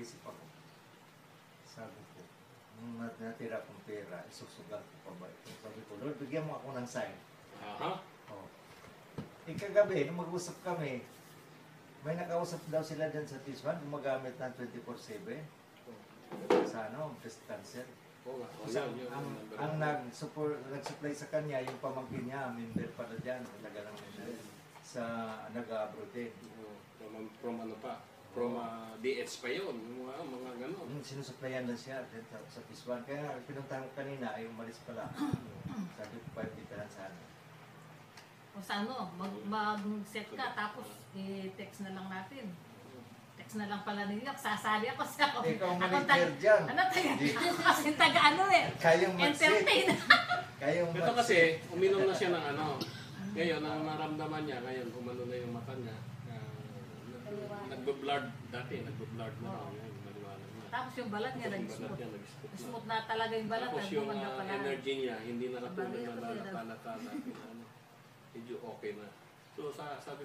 nag-isip ako. Sabi ko, nung natira kong pera, isusugal ko pa ba ito? Sabi ko, Lord, bigyan mo ako ng sign. Aha. Oh. Kagabi, nung mag-usap kami, may nakausap daw sila dyan sa Tiswan, gumagamit ng 24/7 sa breast cancer. Oo nga. Kasi ang nag-supply sa kanya, yung pamangkin niya, member pala dyan, talaga lang sa nag-abroad din. From ano pa? From DH pa yun, mga gano'n. Sinusuplayan na siya din sa Tiswan. Kaya pinuntahan ko kanina, ay umalis pala. Sabi ko, 5 literan sana. O sa mag-set ka, tapos i-text na lang natin. Text na lang pala ninyo, sasali ako sa ako. Ikaw manager dyan. Ano tayo? Ako kasi taga Kayong mag-set. entertain. Kayong Ito kasi, uminom na siya ng ano. Ngayon, ang naramdaman niya, ngayon, umano na yung mata niya. Nagbo-blurred dati, nagbo-blurred na. Ngayon, maliwanag na. Tapos yung balat niya nag-smooth. Nag-smooth na. Smooth na talaga yung balat. Tapos yung Gumanda pala. energy niya, hindi na katulad Bagay na ako, lalata dati. Medyo okay na. So, sabi